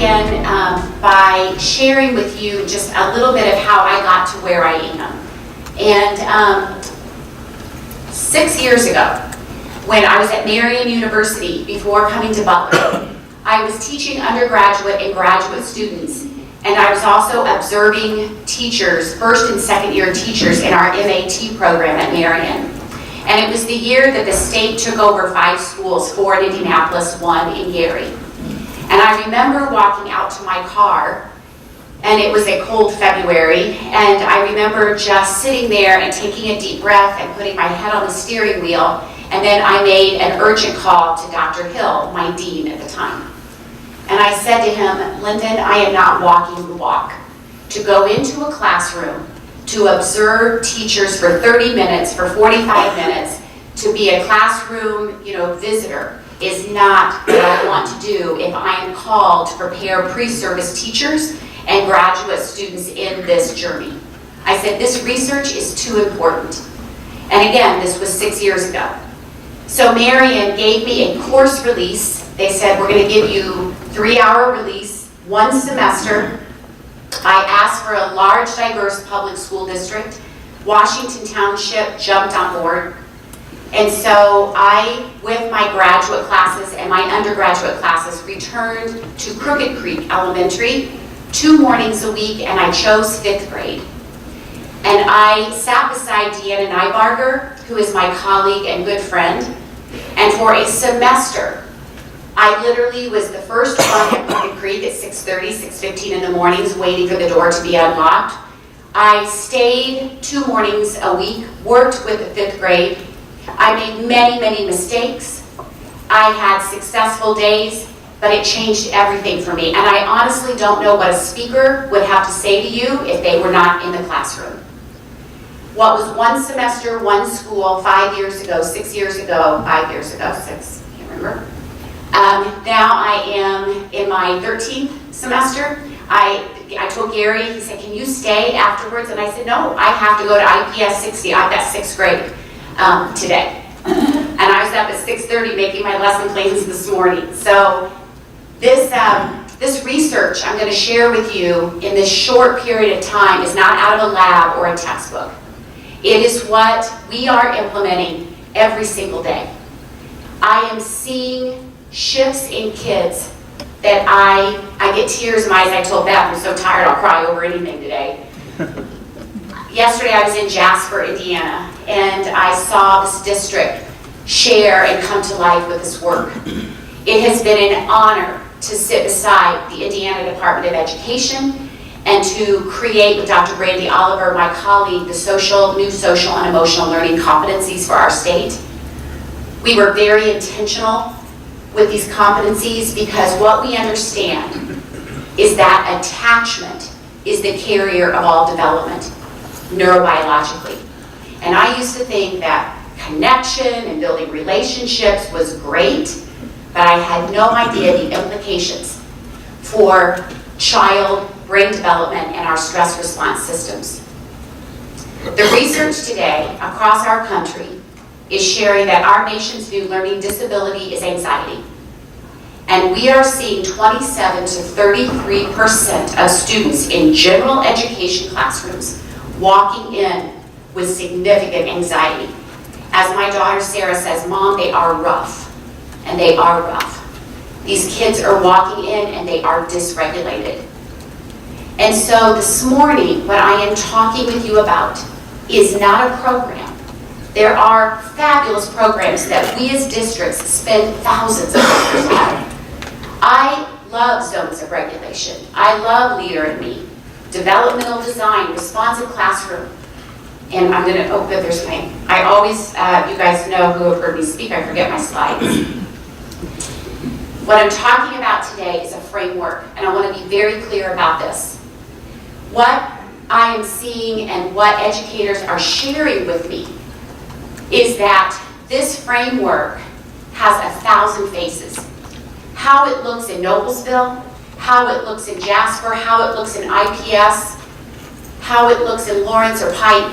begin by sharing with you just a little bit of how I got to where I am. And 6 years ago, when I was at Marian University before coming to Butler, I was teaching undergraduate and graduate students, and I was also observing teachers, first and second year teachers in our MAT program at Marian. And it was the year that the state took over 5 schools, 4 in Indianapolis, 1 in Gary. And I remember walking out to my car, and it was a cold February, and I remember just sitting there and taking a deep breath and putting my head on the steering wheel, and then I made an urgent call to Dr. Hill, my dean at the time. And I said to him, Lyndon, I am not walking the walk. To go into a classroom, to observe teachers for 30 minutes, for 45 minutes, to be a classroom, visitor, is not what I want to do if I am called to prepare pre-service teachers and graduate students in this journey. I said, this research is too important. And again, this was 6 years ago. So Marian gave me a course release. They said, we're going to give you 3-hour release, 1 semester. I asked for a large, diverse public school district. Washington Township jumped on board. And so I, with my graduate classes and my undergraduate classes, returned to Crooked Creek Elementary 2 mornings a week, and I chose 5th grade. And I sat beside Deanna Nybarger, who is my colleague and good friend, and for a semester, I literally was the first one at Crooked Creek at 6:30, 6:15 in the mornings, waiting for the door to be unlocked. I stayed 2 mornings a week, worked with the 5th grade. I made many, many mistakes. I had successful days, but it changed everything for me. And I honestly don't know what a speaker would have to say to you if they were not in the classroom. What was 1 semester, 1 school, 5 years ago, 6 years ago, 5 years ago, 6, can't remember. Now I am in my 13th semester. I told Gary, he said, can you stay afterwards? And I said, no, I have to go to IPS 60. I've got 6th grade today. And I was up at 6:30 making my lesson plans this morning. So this research I'm going to share with you in this short period of time is not out of a lab or a textbook. It is what we are implementing every single day. I am seeing shifts in kids that I get tears in my eyes. I told Beth, I'm so tired, I'll cry over anything today. Yesterday I was in Jasper, Indiana, and I saw this district share and come to life with this work. It has been an honor to sit beside the Indiana Department of Education and to create with Dr. Brandy Oliver, my colleague, the new social and emotional learning competencies for our state. We were very intentional with these competencies because what we understand is that attachment is the carrier of all development, neurobiologically. And I used to think that connection and building relationships was great, but I had no idea the implications for child brain development and our stress response systems. The research today across our country is sharing that our nation's new learning disability is anxiety. And we are seeing 27 to 33% of students in general education classrooms walking in with significant anxiety. As my daughter Sarah says, Mom, they are rough. And they are rough. These kids are walking in and they are dysregulated. And so this morning, what I am talking with you about is not a program. There are fabulous programs that we as districts spend thousands of dollars on. I love zones of regulation. I love Leader in Me, developmental design, responsive classroom. And I'm gonna, oh good, there's my, I always, you guys know who have heard me speak, I forget my slides. What I'm talking about today is a framework, and I want to be very clear about this. What I am seeing and what educators are sharing with me is that this framework has 1,000 faces. How it looks in Noblesville, how it looks in Jasper, how it looks in IPS, how it looks in Lawrence or Pike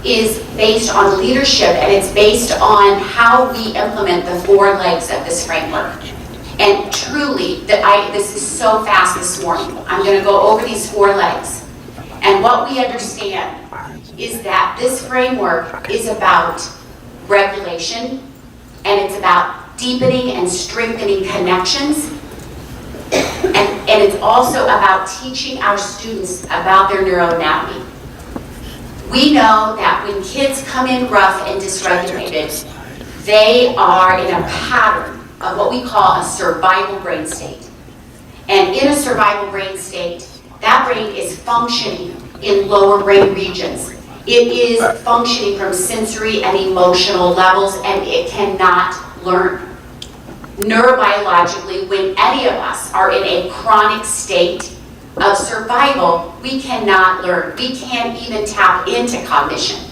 is based on leadership, and it's based on how we implement the 4 legs of this framework. And truly, this is so fast this morning. I'm going to go over these 4 legs. And what we understand is that this framework is about regulation, and it's about deepening and strengthening connections, and it's also about teaching our students about their neuroanatomy. We know that when kids come in rough and dysregulated, they are in a pattern of what we call a survival brain state. And in a survival brain state, that brain is functioning in lower brain regions. It is functioning from sensory and emotional levels, and it cannot learn. Neurobiologically, when any of us are in a chronic state of survival, we cannot learn. We can't even tap into cognition.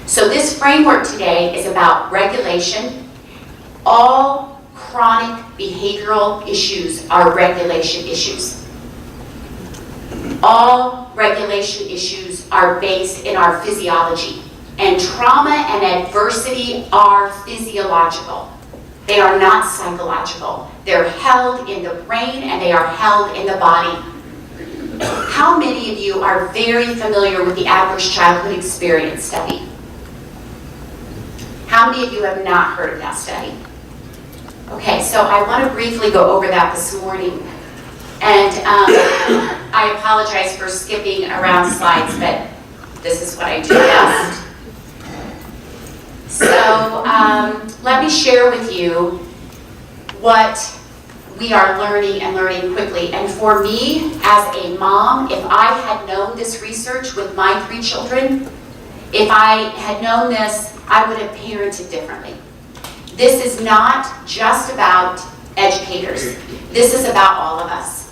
So this framework today is about regulation. All chronic behavioral issues are regulation issues. All regulation issues are based in our physiology. And trauma and adversity are physiological. They are not psychological. They're held in the brain and they are held in the body. How many of you are very familiar with the Adverse Childhood Experience study? How many of you have not heard of that study? Okay, so I want to briefly go over that this morning. And I apologize for skipping around slides, but this is what I do best. So let me share with you what we are learning and learning quickly. And for me, as a mom, if I had known this research with my 3 children, if I had known this, I would have parented differently. This is not just about educators. This is about all of us.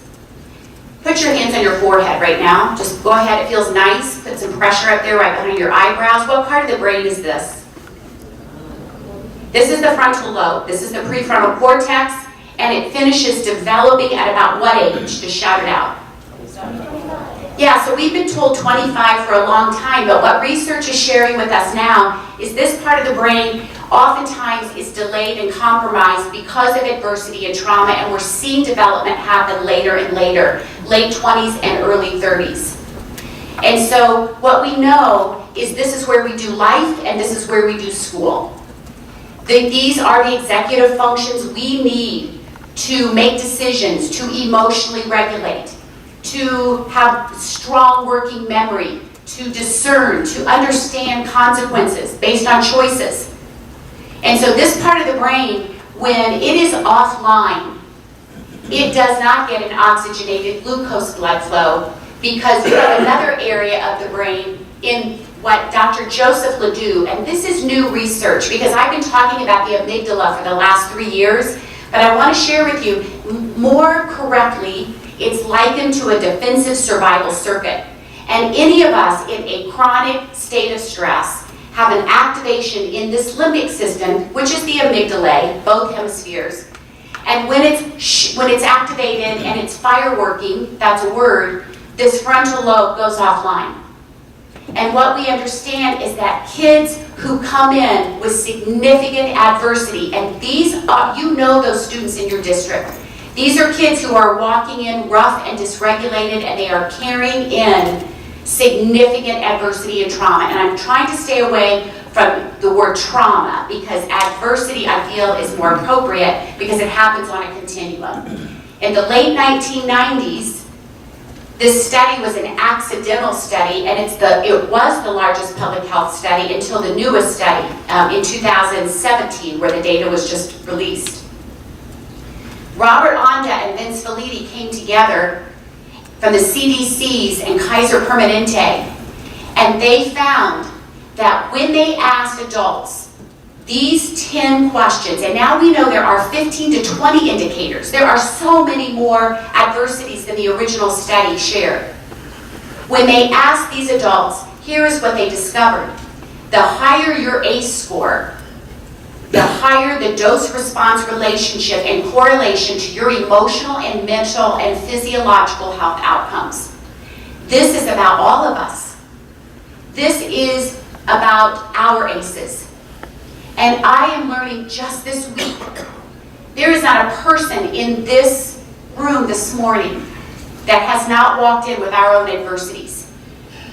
Put your hands on your forehead right now. Just go ahead. It feels nice. Put some pressure up there right behind your eyebrows. What part of the brain is this? This is the frontal lobe. This is the prefrontal cortex. And it finishes developing at about what age? Just shout it out. Yeah, so we've been told 25 for a long time, but what research is sharing with us now is this part of the brain oftentimes is delayed and compromised because of adversity and trauma, and we're seeing development happen later and later, late 20s and early 30s. And so what we know is this is where we do life and this is where we do school. These are the executive functions we need to make decisions, to emotionally regulate, to have strong working memory, to discern, to understand consequences based on choices. And so this part of the brain, when it is offline, it does not get an oxygenated glucose blood flow because you have another area of the brain in what Dr. Joseph Ledoux, and this is new research because I've been talking about the amygdala for the last 3 years, but I want to share with you more correctly, it's likened to a defensive survival circuit. And any of us in a chronic state of stress have an activation in this limbic system, which is the amygdala, both hemispheres. And when it's activated and it's fireworking, that's a word, this frontal lobe goes offline. And what we understand is that kids who come in with significant adversity, and these, you know those students in your district. These are kids who are walking in rough and dysregulated, and they are carrying in significant adversity and trauma. And I'm trying to stay away from the word trauma because adversity, I feel, is more appropriate because it happens on a continuum. In the late 1990s, this study was an accidental study, and it was the largest public health study until the newest study in 2017, where the data was just released. Robert Onda and Vince Felitti came together from the CDC's and Kaiser Permanente, and they found that when they asked adults these 10 questions, and now we know there are 15 to 20 indicators. There are so many more adversities than the original study shared. When they asked these adults, here is what they discovered. The higher your ACE score, the higher the dose-response relationship and correlation to your emotional and mental and physiological health outcomes. This is about all of us. This is about our ACEs. And I am learning just this week There is not a person in this room this morning that has not walked in with our own adversities.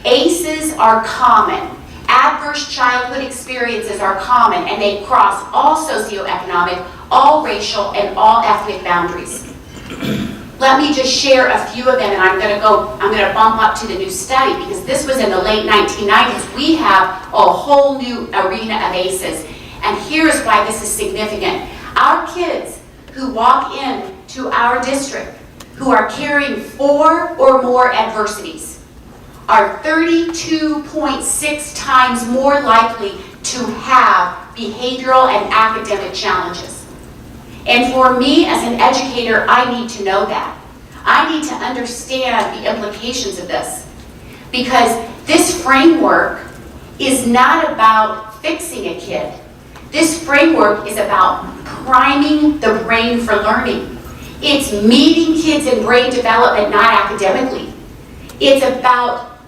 ACEs are common. Adverse childhood experiences are common, and they cross all socioeconomic, all racial, and all ethnic boundaries. Let me just share a few of them, and I'm going to bump up to the new study, because this was in the late 1990s. We have a whole new arena of ACEs, and here's why this is significant. Our kids who walk in to our district who are carrying 4 or more adversities are 32.6 times more likely to have behavioral and academic challenges. And for me as an educator, I need to know that. I need to understand the implications of this, because this framework is not about fixing a kid. This framework is about priming the brain for learning. It's meeting kids in brain development, not academically. It's about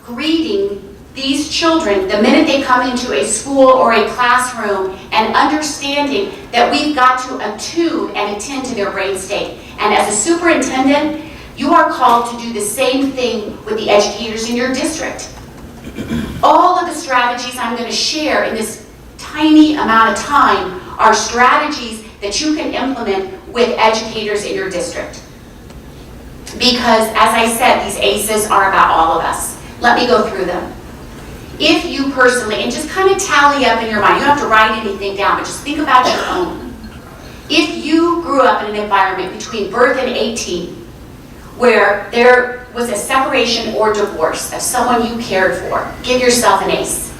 greeting these children the minute they come into a school or a classroom and understanding that we've got to attune and attend to their brain state. And as a superintendent, you are called to do the same thing with the educators in your district. All of the strategies I'm going to share in this tiny amount of time are strategies that you can implement with educators in your district. Because, as I said, these ACEs are about all of us. Let me go through them. If you personally, and just kind of tally up in your mind, you don't have to write anything down, but just think about your own. If you grew up in an environment between birth and 18 where there was a separation or divorce of someone you cared for, give yourself an ACE.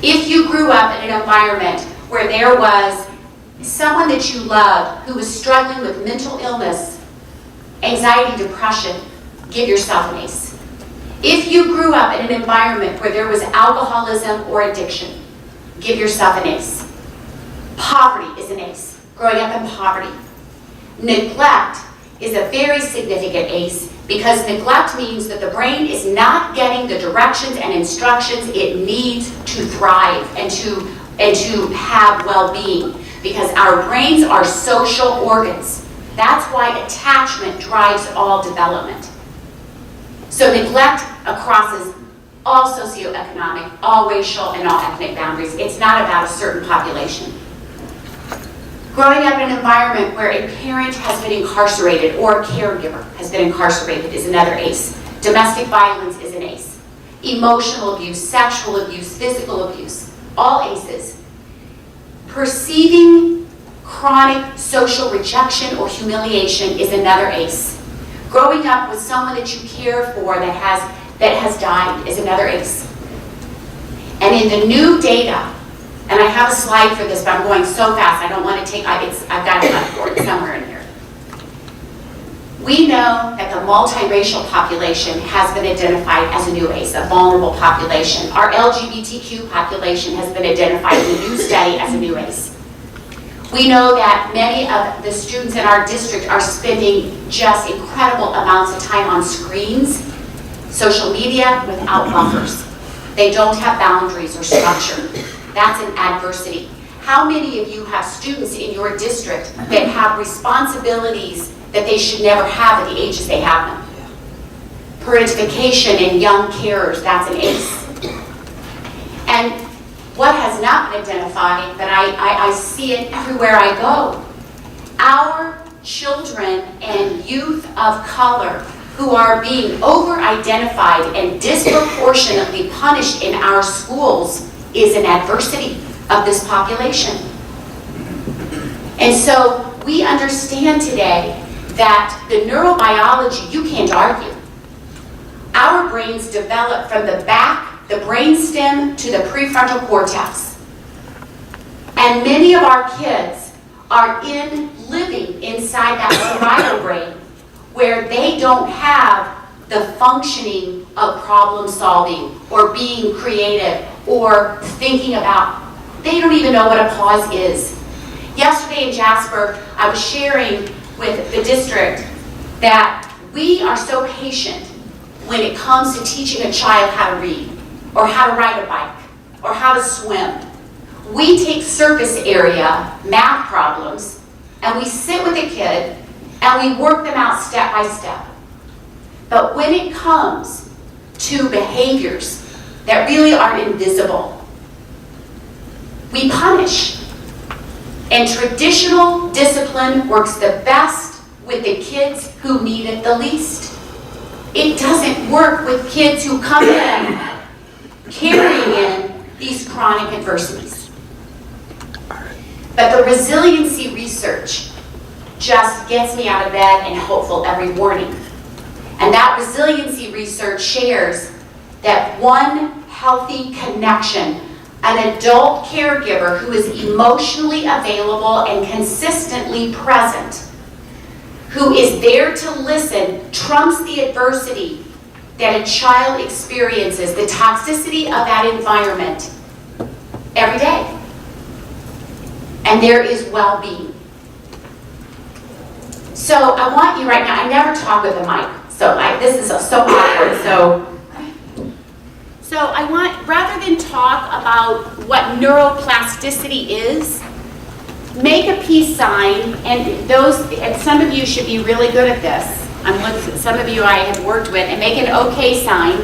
If you grew up in an environment where there was someone that you loved who was struggling with mental illness, anxiety, depression, give yourself an ACE. If you grew up in an environment where there was alcoholism or addiction, give yourself an ACE. Poverty is an ACE, growing up in poverty. Neglect is a very significant ACE, because neglect means that the brain is not getting the directions and instructions it needs to thrive and to have well-being, because our brains are social organs. That's why attachment drives all development. So neglect crosses all socioeconomic, all racial, and all ethnic boundaries. It's not about a certain population. Growing up in an environment where a parent has been incarcerated or a caregiver has been incarcerated is another ACE. Domestic violence is an ACE. Emotional abuse, sexual abuse, physical abuse, all ACEs. Perceiving chronic social rejection or humiliation is another ACE. Growing up with someone that you care for that has died is another ACE. And in the new data, and I have a slide for this, but I'm going so fast, I don't want to take, I've got a clipboard somewhere in here. We know that the multiracial population has been identified as a new ACE, a vulnerable population. Our LGBTQ population has been identified in a new study as a new ACE. We know that many of the students in our district are spending just incredible amounts of time on screens, social media, without buffers. They don't have boundaries or structure. That's an adversity. How many of you have students in your district that have responsibilities that they should never have at the ages they have them? Parentification and young carers, that's an ACE. And what has not been identified, but I see it everywhere I go, our children and youth of color who are being over-identified and disproportionately punished in our schools is an adversity of this population. And so we understand today that the neurobiology, you can't argue. Our brains develop from the back, the brainstem, to the prefrontal cortex. And many of our kids are living inside that survival brain where they don't have the functioning of problem solving or being creative or thinking about, they don't even know what a pause is. Yesterday in Jasper, I was sharing with the district that we are so patient when it comes to teaching a child how to read or how to ride a bike or how to swim. We take surface area math problems and we sit with a kid and we work them out step by step. But when it comes to behaviors that really are invisible, we punish. And traditional discipline works the best with the kids who need it the least. It doesn't work with kids who come in carrying in these chronic adversities. But the resiliency research just gets me out of bed and hopeful every morning. And that resiliency research shares that one healthy connection, an adult caregiver who is emotionally available and consistently present, who is there to listen, trumps the adversity that a child experiences, the toxicity of that environment every day. And there is well-being. So I want you right now, I never talk with a mic, so this is so awkward. So I want, rather than talk about what neuroplasticity is, make a peace sign, and some of you should be really good at this. Some of you I have worked with, and make an okay sign.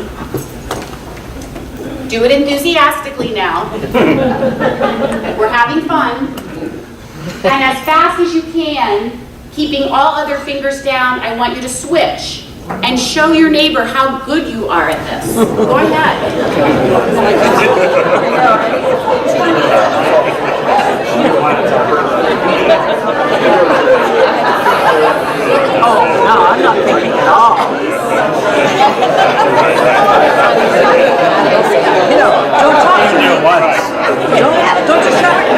Do it enthusiastically now. We're having fun. And as fast as you can, keeping all other fingers down, I want you to switch and show your neighbor how good you are at this. Go ahead. Oh, no, I'm not thinking at all. You know, don't talk to me. Don't distract me.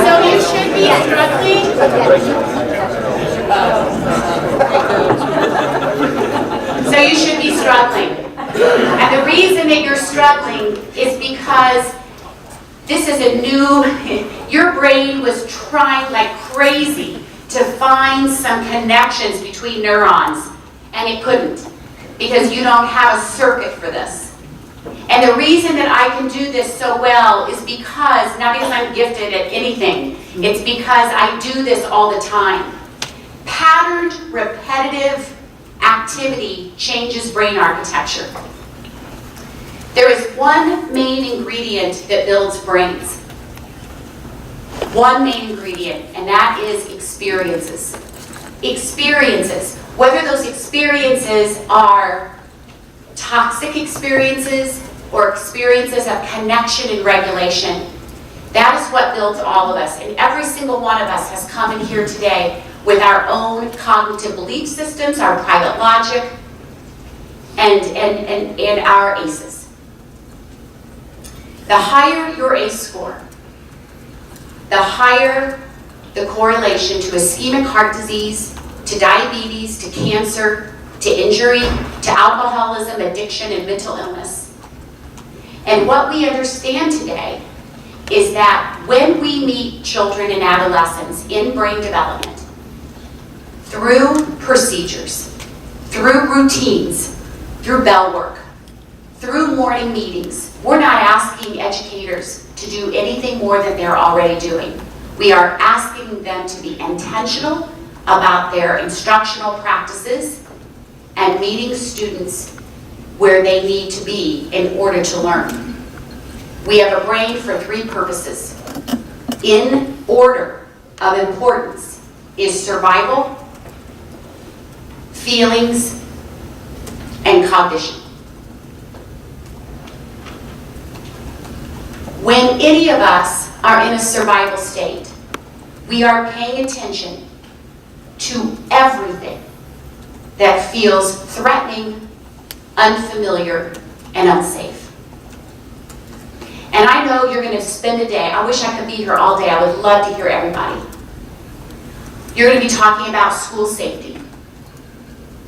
So you should be struggling. So you should be struggling. And the reason that you're struggling is because this is a new, your brain was trying like crazy to find some connections between neurons, and it couldn't, because you don't have a circuit for this. And the reason that I can do this so well is because, not because I'm gifted at anything, it's because I do this all the time. Patterned, repetitive activity changes brain architecture. There is one main ingredient that builds brains. One main ingredient, and that is experiences. Experiences. Whether those experiences are toxic experiences or experiences of connection and regulation, that is what builds all of us. And every single one of us has come in here today with our own cognitive belief systems, our private logic, and our ACEs. The higher your ACE score, the higher the correlation to ischemic heart disease, to diabetes, to cancer, to injury, to alcoholism, addiction, and mental illness. And what we understand today is that when we meet children and adolescents in brain development, through procedures, through routines, through bell work, through morning meetings, we're not asking educators to do anything more than they're already doing. We are asking them to be intentional about their instructional practices and meeting students where they need to be in order to learn. We have a brain for three purposes. In order of importance is survival, feelings, and cognition. When any of us are in a survival state, we are paying attention to everything that feels threatening, unfamiliar, and unsafe. And I know you're going to spend a day, I wish I could be here all day, I would love to hear everybody. You're going to be talking about school safety,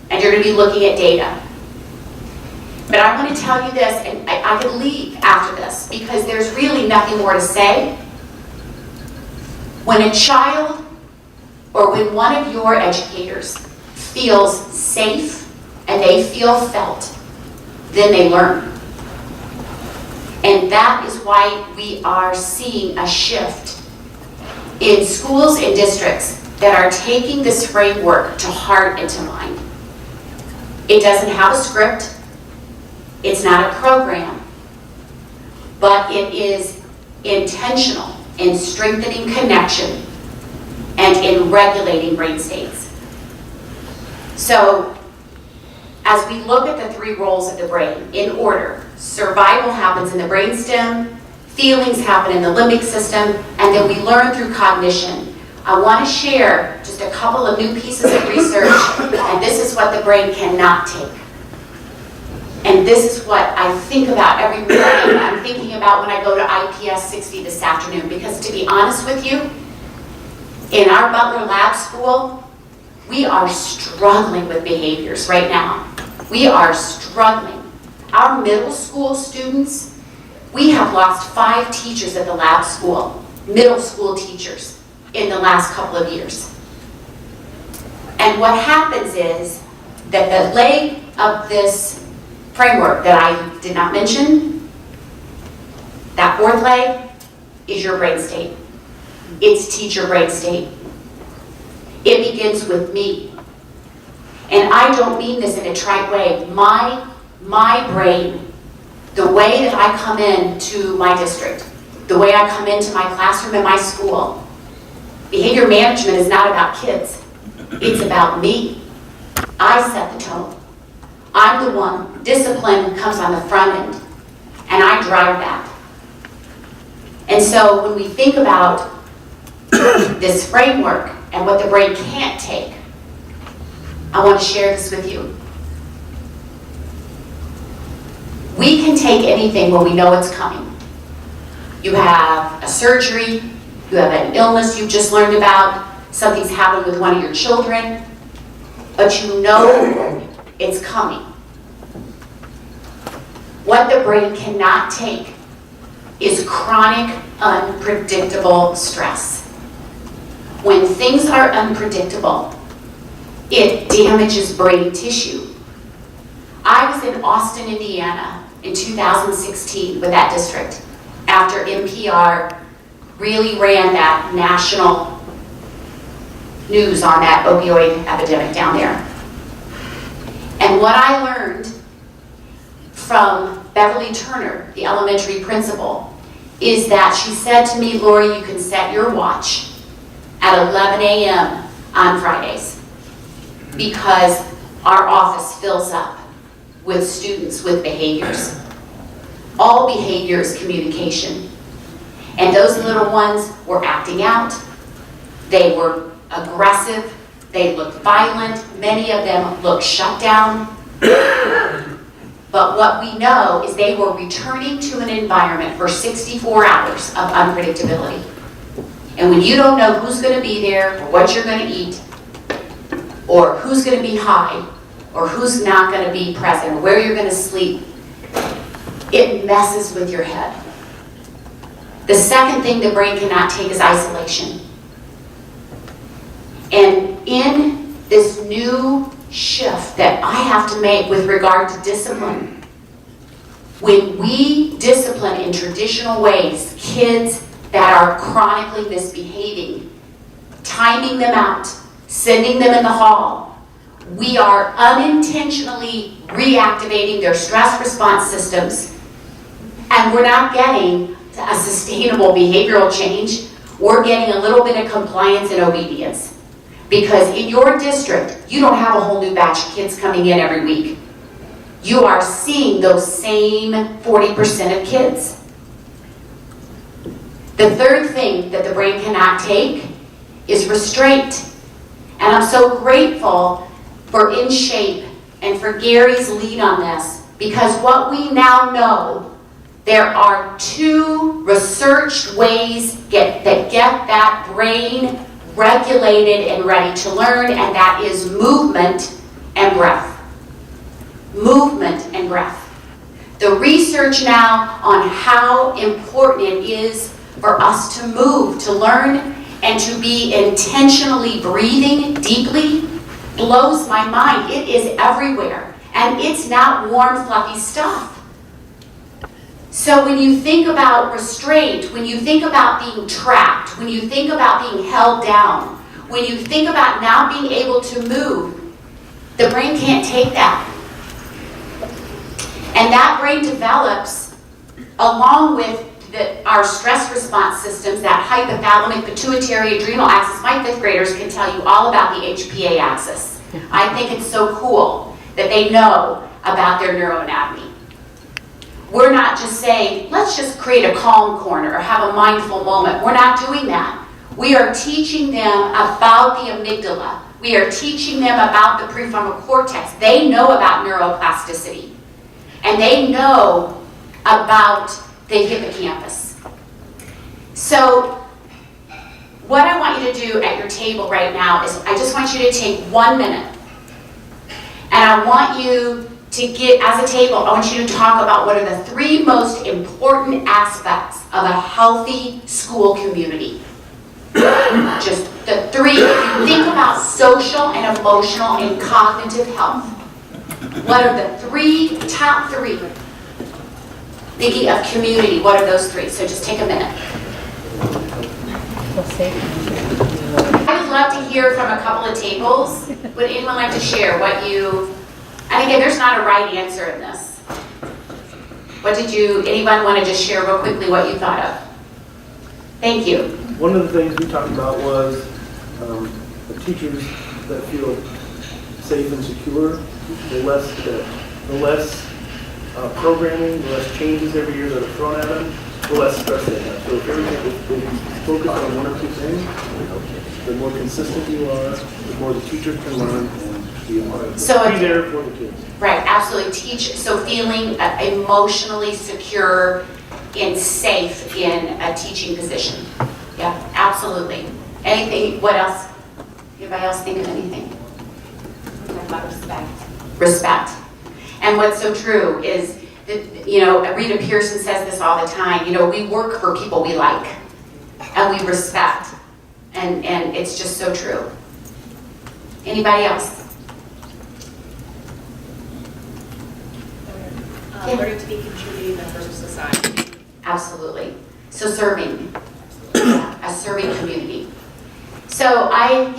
and you're going to be looking at data. But I want to tell you this, and I could leave after this, because there's really nothing more to say. When a child, or when one of your educators feels safe and they feel felt, then they learn. And that is why we are seeing a shift in schools and districts that are taking this framework to heart and to mind. It doesn't have a script, it's not a program, but it is intentional in strengthening connection and in regulating brain states. So, as we look at the three roles of the brain in order, survival happens in the brainstem, feelings happen in the limbic system, and then we learn through cognition. I want to share just a couple of new pieces of research, and this is what the brain cannot take. And this is what I think about every morning. I'm thinking about when I go to IPS 60 this afternoon, because to be honest with you, in our Butler Lab School, we are struggling with behaviors right now. We are struggling. Our middle school students, we have lost 5 teachers at the lab school, middle school teachers, in the last couple of years. And what happens is that the leg of this framework that I did not mention, that fourth leg, is your brain state. It's teacher brain state. It begins with me. And I don't mean this in a trite way. My brain, the way that I come into my district, the way I come into my classroom and my school, behavior management is not about kids. It's about me. I set the tone. I'm the one. Discipline comes on the front end, and I drive that. And so when we think about this framework and what the brain can't take, I want to share this with you. We can take anything when we know it's coming. You have a surgery, you have an illness you've just learned about, something's happened with one of your children, but you know it's coming. What the brain cannot take is chronic, unpredictable stress. When things are unpredictable, it damages brain tissue. I was in Austin, Indiana in 2016 with that district after NPR really ran that national news on that opioid epidemic down there. And what I learned from Beverly Turner, the elementary principal, is that she said to me, Lori, you can set your watch at 11 a.m. on Fridays because our office fills up with students with behaviors. All behavior is communication. And those little ones were acting out. They were aggressive. They looked violent. Many of them looked shut down. But what we know is they were returning to an environment for 64 hours of unpredictability. And when you don't know who's going to be there, or what you're going to eat, or who's going to be high, or who's not going to be present, or where you're going to sleep, it messes with your head. The second thing the brain cannot take is isolation. And in this new shift that I have to make with regard to discipline, when we discipline in traditional ways kids that are chronically misbehaving, timing them out, sending them in the hall, we are unintentionally reactivating their stress response systems, and we're not getting a sustainable behavioral change. We're getting a little bit of compliance and obedience. Because in your district, you don't have a whole new batch of kids coming in every week. You are seeing those same 40% of kids. The third thing that the brain cannot take is restraint. And I'm so grateful for In Shape and for Gary's lead on this, because what we now know, there are 2 researched ways that get that brain regulated and ready to learn, and that is movement and breath. Movement and breath. The research now on how important it is for us to move, to learn, and to be intentionally breathing deeply blows my mind. It is everywhere, and it's not warm, fluffy stuff. So when you think about restraint, when you think about being trapped, when you think about being held down, when you think about not being able to move, the brain can't take that. And that brain develops along with our stress response systems, that hypothalamic pituitary adrenal axis. My fifth graders can tell you all about the HPA axis. I think it's so cool that they know about their neuroanatomy. We're not just saying, let's just create a calm corner or have a mindful moment. We're not doing that. We are teaching them about the amygdala. We are teaching them about the prefrontal cortex. They know about neuroplasticity. And they know about the hippocampus. So what I want you to do at your table right now is I just want you to take 1 minute. And I want you to get, as a table, I want you to talk about what are the 3 most important aspects of a healthy school community. Just the 3. If you think about social and emotional and cognitive health, what are the top 3? Thinking of community, what are those 3? So just take a minute. I would love to hear from a couple of tables. Would anyone like to share what you, and again, there's not a right answer in this. Anyone want to just share real quickly what you thought of? Thank you. One of the things we talked about was the teachers that feel safe and secure, the less programming, the less changes every year that are thrown at them, the less stress they have. So if you focus on 1 or 2 things, the more consistent you are, the more the teachers can learn and be there for the kids. Right, absolutely. So feeling emotionally secure and safe in a teaching position. Yeah, absolutely. Anything, what else? Anybody else think of anything? About respect. Respect. And what's so true is that, Rita Pearson says this all the time, we work for people we like and we respect. And it's just so true. Anybody else? Learning to be contributing members of society. Absolutely. So serving. A serving community. So thank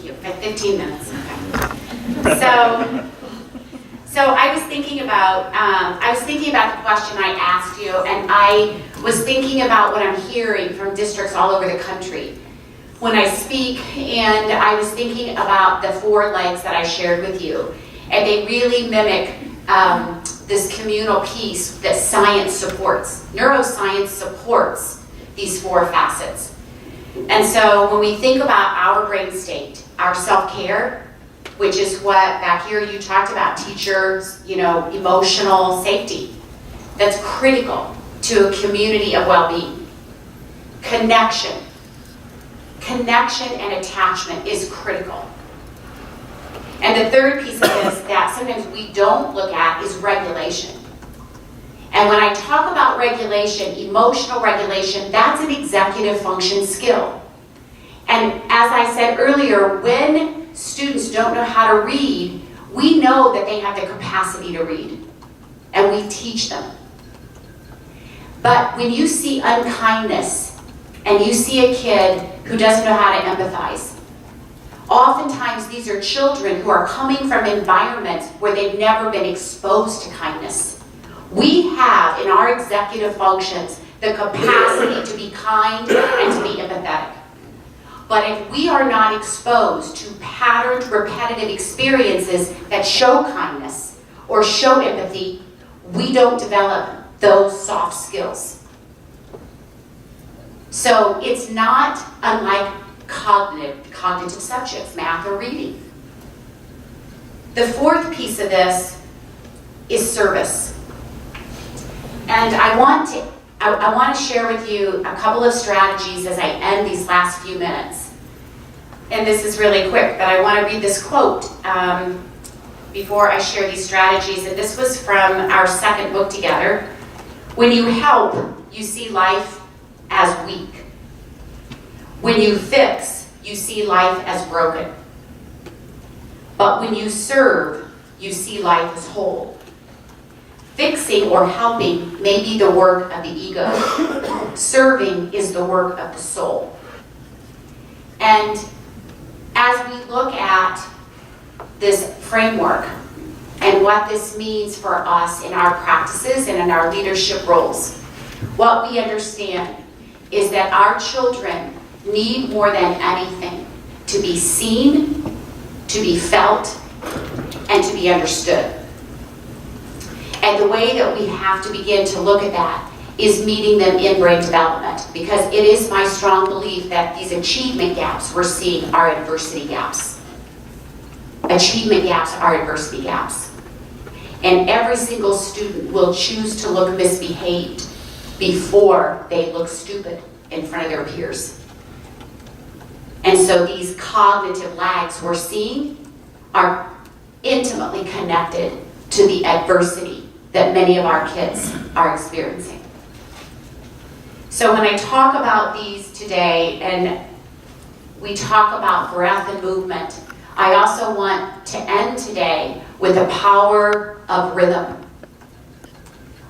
you. 15 minutes. Okay. So I was thinking about the question I asked you, and I was thinking about what I'm hearing from districts all over the country when I speak, and I was thinking about the 4 legs that I shared with you, and they really mimic this communal piece that science supports. Neuroscience supports these 4 facets. And so when we think about our brain state, our self-care, which is what back here you talked about, teachers, emotional safety, that's critical to a community of well-being. Connection and attachment is critical. And the 3rd piece of this that sometimes we don't look at is regulation. And when I talk about regulation, emotional regulation, that's an executive function skill. And as I said earlier, when students don't know how to read, we know that they have the capacity to read, and we teach them. But when you see unkindness, and you see a kid who doesn't know how to empathize, oftentimes these are children who are coming from environments where they've never been exposed to kindness. We have, in our executive functions, the capacity to be kind and to be empathetic. But if we are not exposed to patterned, repetitive experiences that show kindness or show empathy, we don't develop those soft skills. So it's not unlike cognitive subjects, math or reading. The 4th piece of this is service. And I want to share with you a couple of strategies as I end these last few minutes. And this is really quick, but I want to read this quote before I share these strategies. And this was from our 2nd book together. When you help, you see life as weak. When you fix, you see life as broken. But when you serve, you see life as whole. Fixing or helping may be the work of the ego. Serving is the work of the soul. And as we look at this framework and what this means for us in our practices and in our leadership roles, what we understand is that our children need more than anything to be seen, to be felt, and to be understood. And the way that we have to begin to look at that is meeting them in brain development, because it is my strong belief that these achievement gaps we're seeing are adversity gaps. Achievement gaps are adversity gaps. And every single student will choose to look misbehaved before they look stupid in front of their peers. And so these cognitive lags we're seeing are intimately connected to the adversity that many of our kids are experiencing. So when I talk about these today and we talk about breath and movement, I also want to end today with the power of rhythm.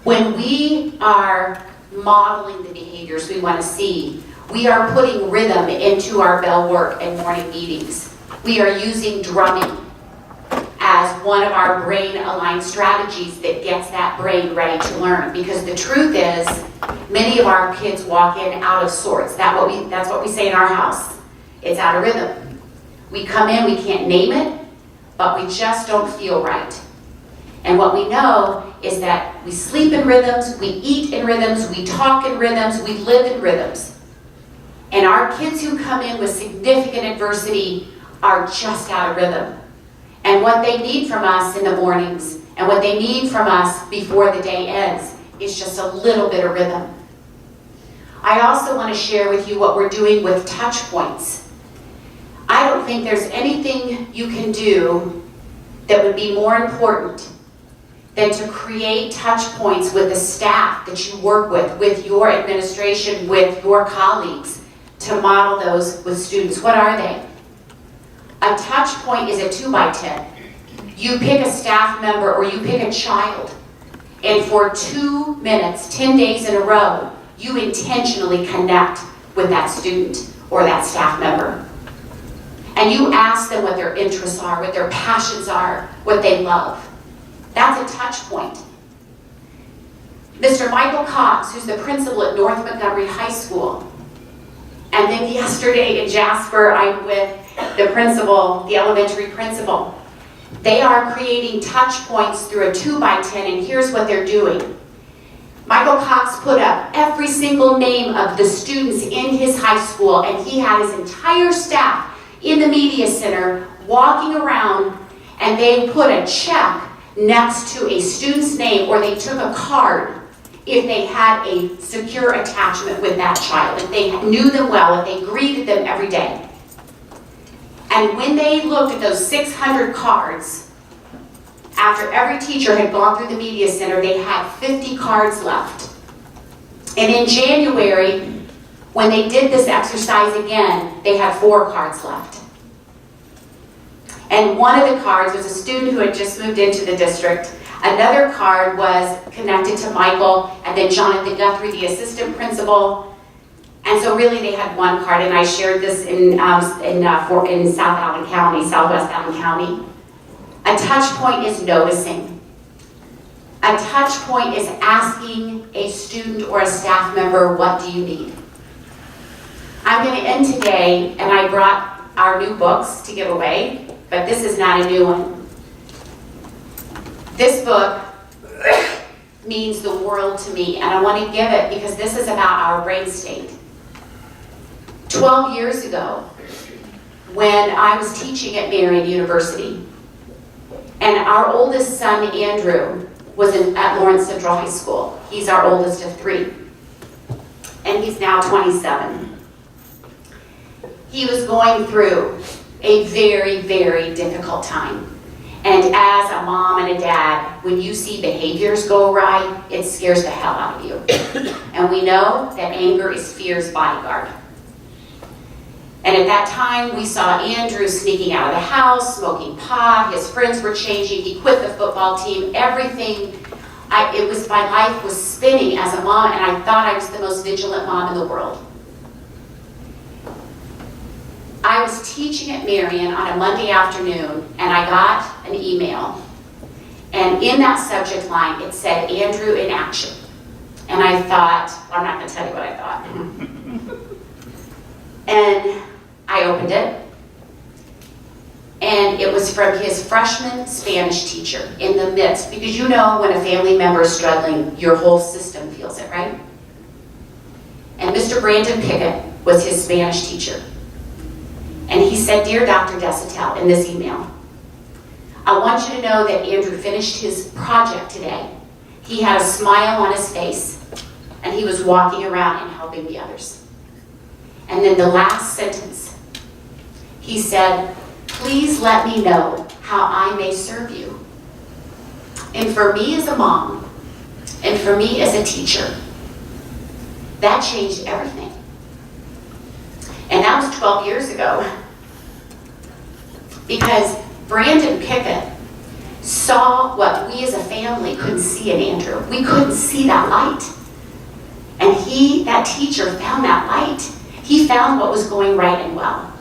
When we are modeling the behaviors we want to see, we are putting rhythm into our bell work and morning meetings. We are using drumming as one of our brain-aligned strategies that gets that brain ready to learn. Because the truth is, many of our kids walk in out of sorts. That's what we say in our house. It's out of rhythm. We come in, we can't name it, but we just don't feel right. And what we know is that we sleep in rhythms, we eat in rhythms, we talk in rhythms, we live in rhythms. And our kids who come in with significant adversity are just out of rhythm. And what they need from us in the mornings and what they need from us before the day ends is just a little bit of rhythm. I also want to share with you what we're doing with touch points. I don't think there's anything you can do that would be more important than to create touch points with the staff that you work with your administration, with your colleagues, to model those with students. What are they? A touch point is a 2x10. You pick a staff member or you pick a child, and for 2 minutes, 10 days in a row, you intentionally connect with that student or that staff member. And you ask them what their interests are, what their passions are, what they love. That's a touch point. Mr. Michael Cox, who's the principal at North Montgomery High School, and then yesterday in Jasper, I'm with the principal, the elementary principal. They are creating touch points through a 2x10, and here's what they're doing. Michael Cox put up every single name of the students in his high school, and he had his entire staff in the media center walking around, and they put a check next to a student's name, or they took a card if they had a secure attachment with that child, if they knew them well, if they greeted them every day. And when they looked at those 600 cards, after every teacher had gone through the media center, they had 50 cards left. And in January, when they did this exercise again, they had 4 cards left. And one of the cards was a student who had just moved into the district. Another card was connected to Michael, and then Jonathan Guthrie, the assistant principal. And so really they had one card, and I shared this in South Allen County, Southwest Allen County. A touch point is noticing. A touch point is asking a student or a staff member, what do you need? I'm going to end today, and I brought our new books to give away, but this is not a new one. This book means the world to me, and I want to give it because this is about our brain state. 12 years ago, when I was teaching at Marian University, and our oldest son, Andrew, was at Lawrence Central High School. He's our oldest of 3, and he's now 27. He was going through a very, very difficult time. And as a mom and a dad, when you see behaviors go awry, it scares the hell out of you. And we know that anger is fear's bodyguard. And at that time, we saw Andrew sneaking out of the house, smoking pot, his friends were changing, he quit the football team, everything my life was spinning as a mom, and I thought I was the most vigilant mom in the world. I was teaching at Marion on a Monday afternoon, and I got an email. And in that subject line, it said, Andrew in action. And I thought, well, I'm not going to tell you what I thought. And I opened it. And it was from his freshman Spanish teacher in the midst. Because you know when a family member is struggling, your whole system feels it, right? And Mr. Brandon Pickett was his Spanish teacher. And he said, Dear Dr. DeSautels, in this email, I want you to know that Andrew finished his project today. He had a smile on his face, and he was walking around and helping the others. And then the last sentence, he said, please let me know how I may serve you. And for me as a mom, and for me as a teacher, that changed everything. And that was 12 years ago. Because Brandon Pickett saw what we as a family couldn't see in Andrew. We couldn't see that light. And that teacher found that light. He found what was going right and well.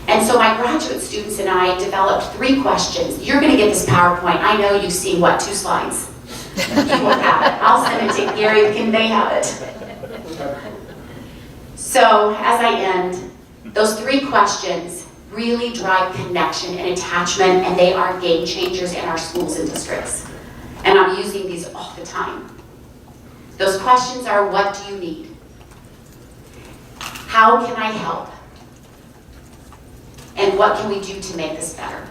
And so my graduate students and I developed 3 questions. You're going to get this PowerPoint. I know you've seen, 2 slides? You won't have it. I'll send it to Gary. Can they have it? So as I end, those 3 questions really drive connection and attachment, and they are game changers in our schools and districts. And I'm using these all the time. Those questions are, what do you need? How can I help? And what can we do to make this better?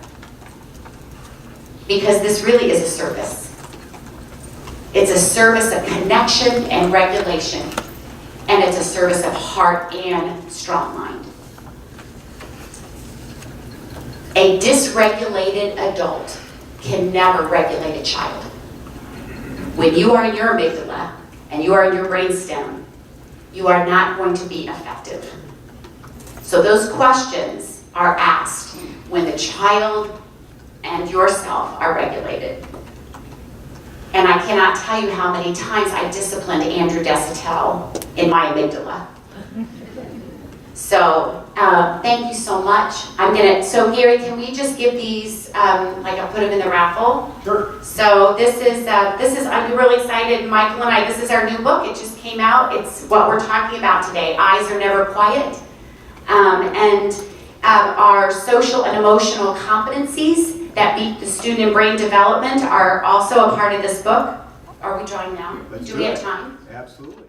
Because this really is a service. It's a service of connection and regulation, and it's a service of heart and strong mind. A dysregulated adult can never regulate a child. When you are in your amygdala and you are in your brainstem, you are not going to be effective. So those questions are asked when the child and yourself are regulated. And I cannot tell you how many times I disciplined Andrew DeSautels in my amygdala. So thank you so much. So Gary, can we just give these, I'll put them in the raffle? Sure. So this is, I'm really excited, Michael and I, this is our new book. It just came out. It's what we're talking about today. Eyes Are Never Quiet. Our social and emotional competencies that meet the student and brain development are also a part of this book. Are we drawing now? Do we have time? Absolutely.